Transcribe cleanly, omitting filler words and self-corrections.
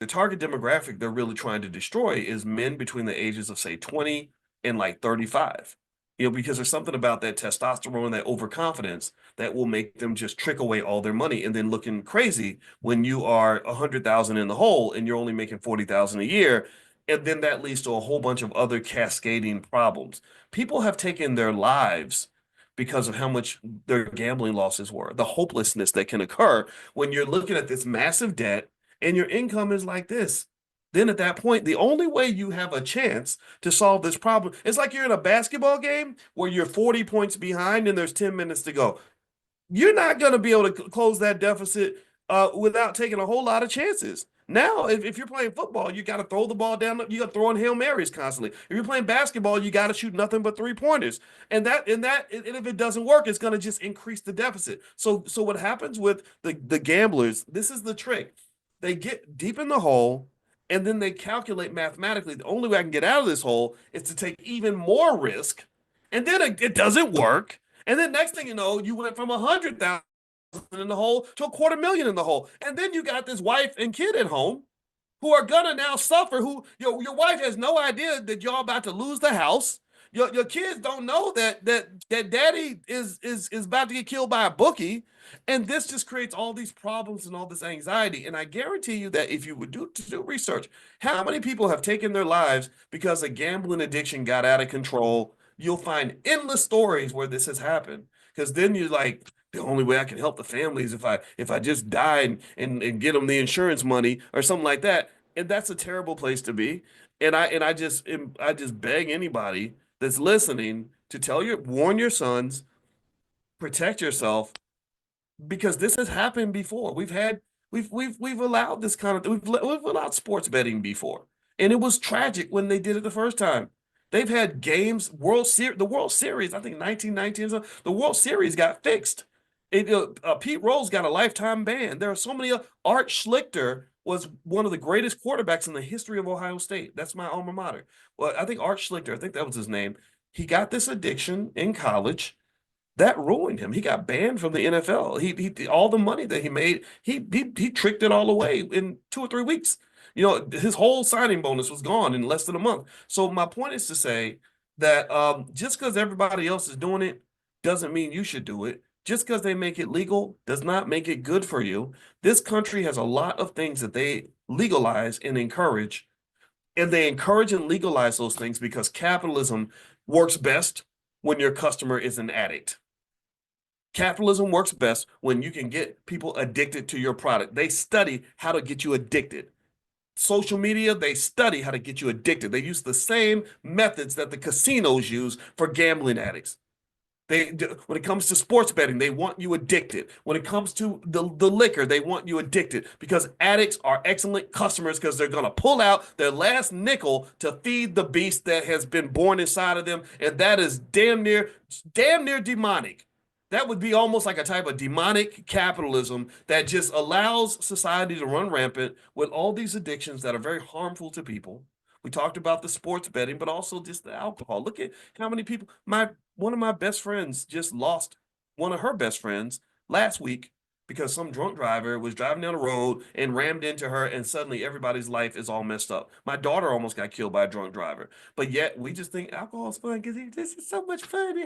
the target demographic they're really trying to destroy is men between the ages of say 20 and like 35. Because there's something about that testosterone, that overconfidence that will make them just trick away all their money and then looking crazy when you are 100,000 in the hole and you're only making 40,000 a year. And then that leads to a whole bunch of other cascading problems. People have taken their lives because of how much their gambling losses were, the hopelessness that can occur when you're looking at this massive debt and your income is like this. Then at that point, the only way you have a chance to solve this problem, it's like you're in a basketball game where you're 40 points behind and there's 10 minutes to go. You're not going to be able to close that deficit without taking a whole lot of chances. Now, if you're playing football, you got to throw the ball down. You got to throw in Hail Marys constantly. If you're playing basketball, you got to shoot nothing but 3-pointers. And if it doesn't work, it's going to just increase the deficit. So what happens with the gamblers? This is the trick. They get deep in the hole, and then they calculate mathematically the only way I can get out of this hole is to take even more risk, and then it doesn't work. And then next thing you know, you went from 100,000 in the hole to 250,000 in the hole. And then you got this wife and kid at home who are gonna now suffer. Who your wife has no idea that y'all about to lose the house. Your kids don't know that daddy is about to get killed by a bookie. And this just creates all these problems and all this anxiety. And I guarantee you that if you would do research, how many people have taken their lives because a gambling addiction got out of control? You'll find endless stories where this has happened. Because then you're like, the only way I can help the family is if I just die and get them the insurance money or something like that. And that's a terrible place to be. And I just beg anybody that's listening to warn your sons, protect yourself, because this has happened before. We've allowed this kind of we've allowed sports betting before, and it was tragic when they did it the first time. They've had games, the World Series, I think 1919, the World Series got fixed. Pete Rose got a lifetime ban. There are so many. Art Schlichter was one of the greatest quarterbacks in the history of Ohio State. That's my alma mater. Well, I think Art Schlichter, I think that was his name. He got this addiction in college that ruined him. He got banned from the NFL. He all the money that he made, he tricked it all away in 2 or 3 weeks. His whole signing bonus was gone in less than a month. So my point is to say that just because everybody else is doing it doesn't mean you should do it. Just because they make it legal does not make it good for you. This country has a lot of things that they legalize and encourage, and they encourage and legalize those things because capitalism works best when your customer is an addict. Capitalism works best when you can get people addicted to your product. They study how to get you addicted. Social media, they study how to get you addicted. They use the same methods that the casinos use for gambling addicts. When it comes to sports betting, they want you addicted. When it comes to the liquor, they want you addicted because addicts are excellent customers because they're going to pull out their last nickel to feed the beast that has been born inside of them. And that is damn near demonic. That would be almost like a type of demonic capitalism that just allows society to run rampant with all these addictions that are very harmful to people. We talked about the sports betting, but also just the alcohol. Look at how many people. One of my best friends just lost one of her best friends last week because some drunk driver was driving down the road and rammed into her, and suddenly everybody's life is all messed up. My daughter almost got killed by a drunk driver, but yet we just think alcohol is fun because this is so much fun.